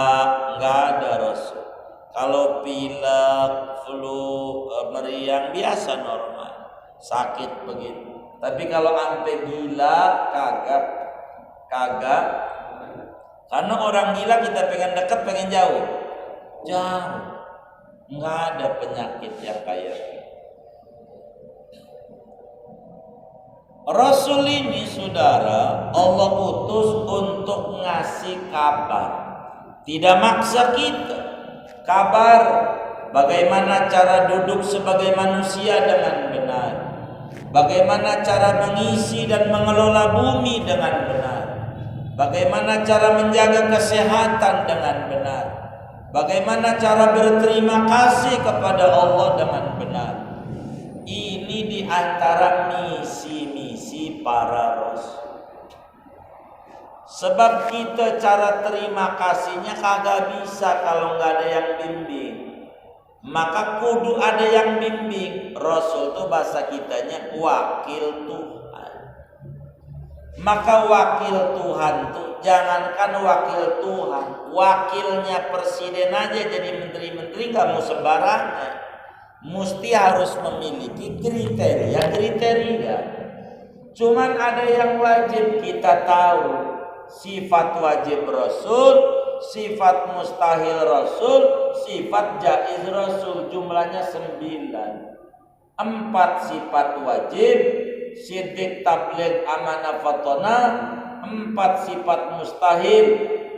nggak ada Rasul. Kalau pilek, flu, meriang biasa normal, sakit begitu. Tapi kalau sampai gila, kagak. Karena orang gila kita pengen dekat, pengen jauh. Nggak ada penyakit yang kayak gitu. Rasul ini saudara Allah utus untuk ngasih kabar, tidak maksa kita. Kabar bagaimana cara duduk sebagai manusia dengan benar, bagaimana cara mengisi dan mengelola bumi dengan benar, bagaimana cara menjaga kesehatan dengan benar, bagaimana cara berterima kasih kepada Allah dengan benar. Ini diantara misi-misi para rasul. Sebab kita cara terima kasihnya kagak bisa kalau nggak ada yang bimbing. Maka kudu ada yang bimbing. Rasul tuh bahasa kitanya wakil Tuhan. Maka wakil Tuhan tuh jangankan wakil Tuhan, wakilnya presiden aja jadi menteri-menteri nggak mau sembarangan. Mesti harus memiliki kriteria. Cuman ada yang wajib kita tahu. Sifat wajib Rasul, sifat mustahil Rasul, sifat jaiz Rasul. Jumlahnya 9. 4 sifat wajib, siddiq, tabligh, amanah, fatona. 4 sifat mustahil,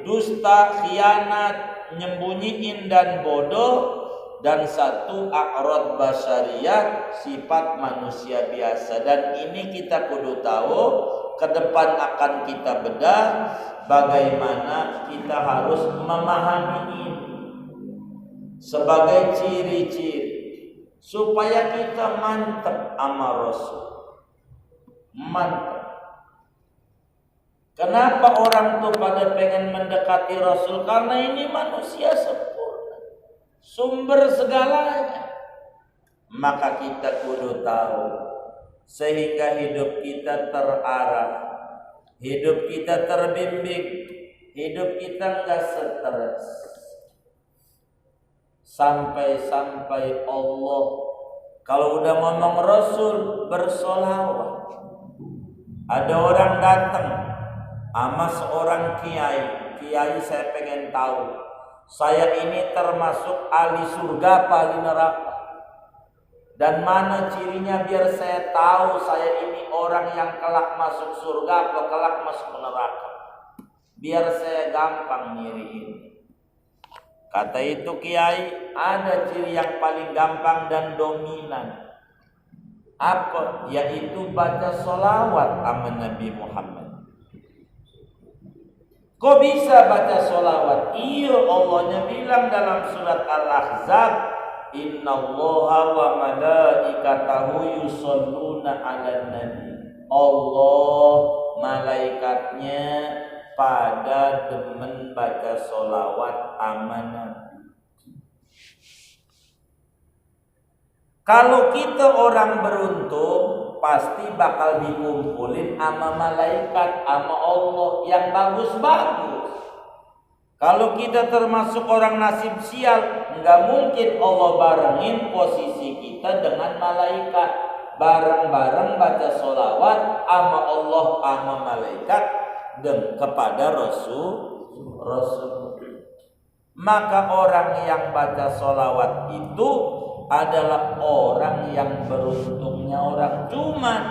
dusta, khianat, nyembunyiin dan bodoh. Dan 1 a'rad basyariyah, sifat manusia biasa. Dan ini kita kudu tahu, ke depan akan kita bedah bagaimana kita harus memahami ini sebagai ciri-ciri supaya kita mantap sama Rasul. Mantap. Kenapa orang tuh pada pengen mendekati Rasul? Karena ini manusia sempurna, sumber segalanya. Maka kita kudu tahu sehingga hidup kita terarah, hidup kita terbimbing, hidup kita enggak stres. Sampai-sampai Allah kalau udah ngomong Rasul bersolawat. Ada orang datang sama seorang kiai saya pengen tahu, saya ini termasuk ahli surga apa ahli neraka? Dan mana cirinya biar saya tahu saya ini orang yang kelak masuk surga atau kelak masuk neraka. Biar saya gampang nyiriin. Kata itu kiai, ada ciri yang paling gampang dan dominan. Apa? Yaitu baca sholawat sama Nabi Muhammad. Kok bisa baca sholawat? Iya, Allahnya bilang dalam surat Al-Ahzab, Innallaha wa malaikatahu yusholluna 'alan nabi. Allah malaikatnya pada demen baca sholawat sama Nabi. Kalau kita orang beruntung, pasti bakal dikumpulin sama malaikat, sama Allah yang bagus-bagus. Kalau kita termasuk orang nasib sial, nggak mungkin Allah barengin posisi kita dengan malaikat. Bareng-bareng baca sholawat sama Allah sama malaikat dan kepada Rasul. Maka orang yang baca sholawat itu adalah orang yang beruntungnya orang. Cuman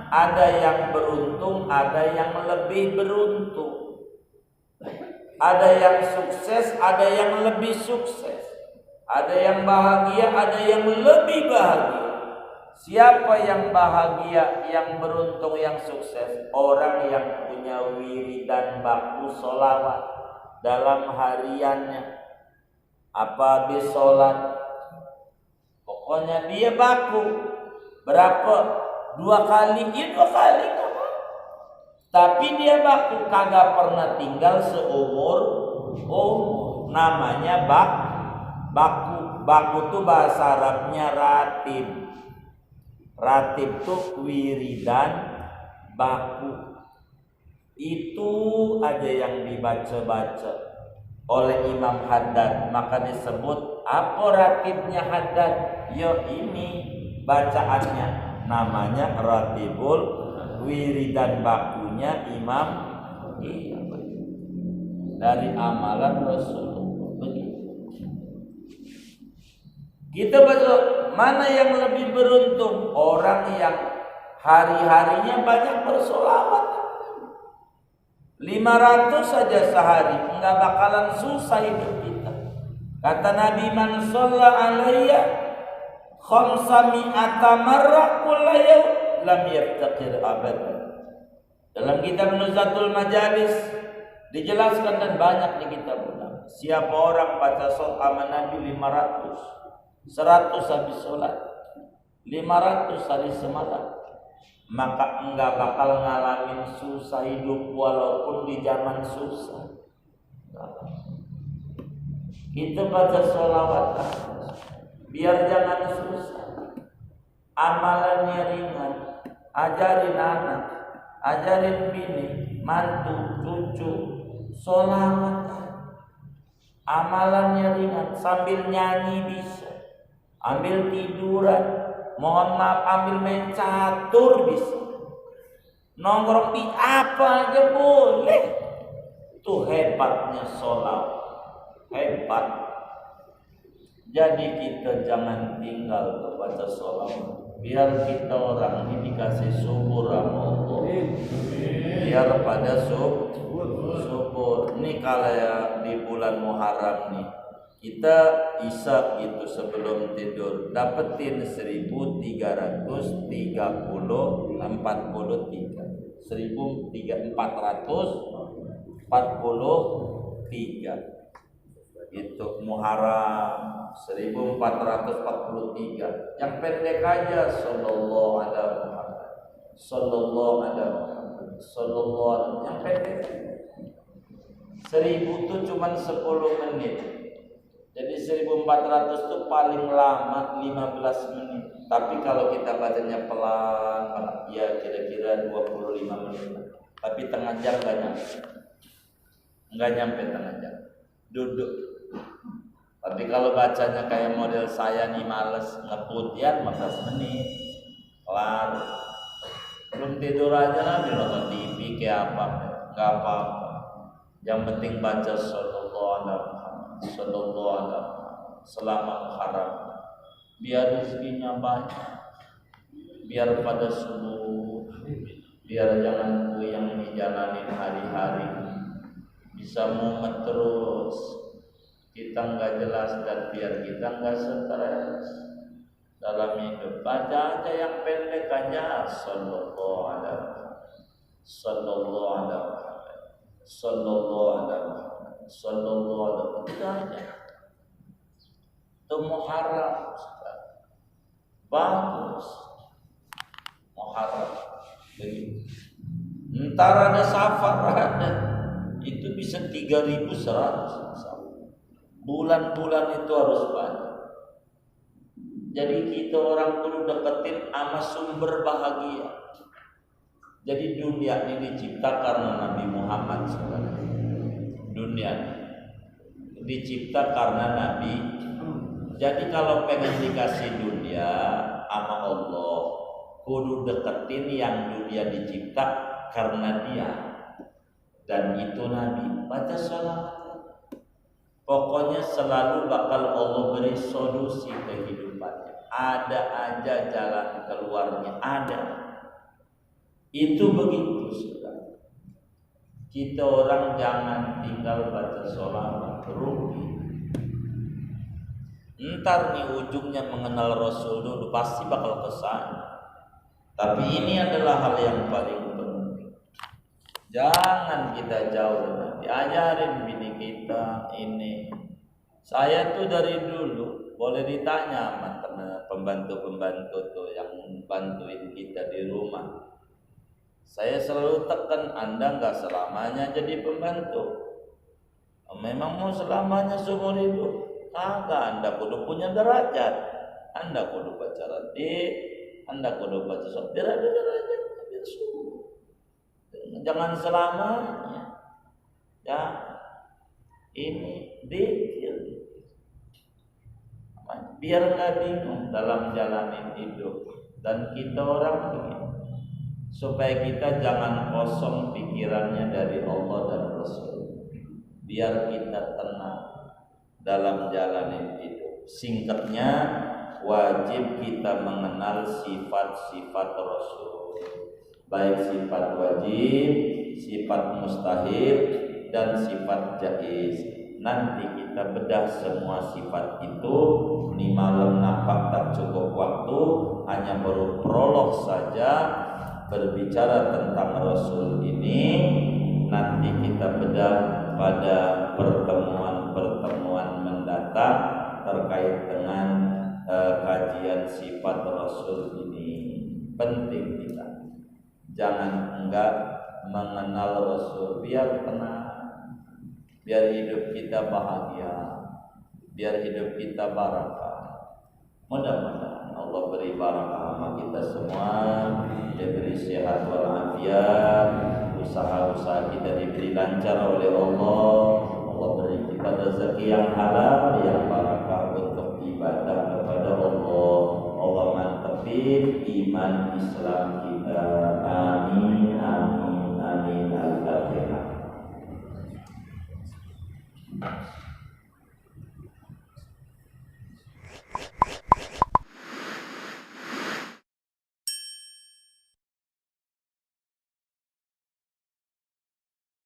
ada yang beruntung, ada yang lebih beruntung. Ada yang sukses, ada yang lebih sukses. Ada yang bahagia, ada yang lebih bahagia. Siapa yang bahagia, yang beruntung, yang sukses? Orang yang punya wiridan baku sholawat dalam hariannya. Apa habis sholat, pokoknya dia baku. Berapa? 2 kali, ya 2 kali. Tapi dia baku, kagak pernah tinggal seumur namanya baku. Baku tuh bahasa Arabnya ratib. Ratib tuh wiridan baku. Itu aja yang dibaca-baca oleh Imam Haddad, maka disebut apa ratibnya Haddad? Ya ini bacaannya, namanya ratibul wiridan bakunya Imam. Dari amalan Rasulullah. Kita baca, mana yang lebih beruntung? Orang yang hari-harinya banyak bersolawat. 500 saja sehari, enggak bakalan susah hidup kita. Kata Nabi, man shalla alayya khamsami'ata marrah kulla yawm lam yaftaqir abadan. Dalam kitab Nuzatul Majalis dijelaskan, dan banyak di kitab ulama, siapa orang baca salat sama Nabi 500, 100 habis sholat, 500 hari semalam, maka enggak bakal ngalamin susah hidup walaupun di zaman susah. Kita baca sholawat biar jangan susah, amalannya ringan. Ajarin anak, ajarin bini, mantu, cucu, sholawat, amalannya ringan. Sambil nyanyi bisa, ambil tiduran, mohon maaf, ambil main catur bisa, nongkrong di apa aja boleh. Itu hebatnya sholawat, hebat. Jadi kita jangan tinggal baca sholawat, biar kita orang ini dikasih subur sama Allah, biar pada subur. Ini kalau ya di bulan Muharram nih, kita isya itu sebelum tidur dapetin 1343 itu Muharram 1443. Yang pendek aja, sallallahu alaihi Muhammad, sallallahu alaihi Muhammad, sallallahu alaihi. Yang pendek 1000 itu cuma 10 menit. Jadi 1400 itu paling lama 15 menit. Tapi kalau kita bacanya pelan, ya kira-kira 25 menit. Tapi tengah jam enggak nyampe tengah jam. Duduk. Tapi kalau bacanya kayak model saya nih, males ngeputian 15 menit. Kelar. Belum tidur aja nanti nonton TV kayak apa. Enggak apa-apa. Yang penting baca sallallahu alaihi Muhammad, sallallahu alaihi selama Muharram. Biar rezekinya banyak, biar pada subuh, biar jangan yang dijalanin hari-hari bisa mumet terus, kita nggak jelas, dan biar kita nggak stres dalam hidup. Baca aja yang pendek aja, sallallahu alaihi sallallahu alaihi sallallahu alaihi sallallahu alaihi. Itu aja. Itu Muharram bagus, Muharram begitu. Ntar ada Safar, ada itu bisa 3100. Bulan-bulan itu harus banyak. Jadi kita orang perlu deketin sama sumber bahagia. Jadi dunia ini dicipta karena Nabi Muhammad SAW. Dunia dicipta karena Nabi. Jadi kalau pengen dikasih dunia sama Allah, kudu deketin yang dunia dicipta karena dia, dan itu Nabi. Baca sholawat, pokoknya selalu bakal Allah beri solusi kehidupannya. Ada aja jalan keluarnya, ada. Itu begitu sudah. Kita orang jangan tinggal baca sholawat, rugi. Ntar nih ujungnya mengenal Rasul dulu pasti bakal kesana. Tapi ini adalah hal yang paling penting. Jangan kita jauh dari Nabi. Ajarin bini kita ini. Saya tuh dari dulu boleh ditanya sama teman pembantu-pembantu tuh yang bantuin kita di rumah. Saya selalu tekan, Anda nggak selamanya jadi pembantu. Memang mau selamanya seumur hidup? Kagak, Anda kudu punya derajat. Anda kudu baca ratib, Anda kudu baca sholat. Biar ada derajat, biar suruh. Jangan selamanya. Ya, ini dikir. Biar nggak bingung dalam jalanin hidup. Dan kita orang begini. Supaya kita jangan kosong pikirannya dari Allah dan Rasul. Biar kita tenang dalam jalanin hidup. Singkatnya, wajib kita mengenal sifat-sifat Rasul, baik sifat wajib, sifat mustahil, dan sifat jaiz. Nanti kita bedah semua sifat itu. Ini malam nampak tak cukup waktu, hanya baru prolog saja berbicara tentang Rasul ini. Nanti kita bedah pada pertemuan-pertemuan mendatang terkait dengan kajian sifat Rasul ini. Penting kita jangan enggak mengenal Rasul. Biar tenang, biar hidup kita bahagia, biar hidup kita barakah. Mudah-mudahan Allah beri barakah sama kita semua, diberi sehat walafiat, usaha-usaha kita diberi lancar oleh Allah. Allah beri kita rezeki yang halal, yang barakah untuk ibadah kepada Allah. Allah mantepin iman Islam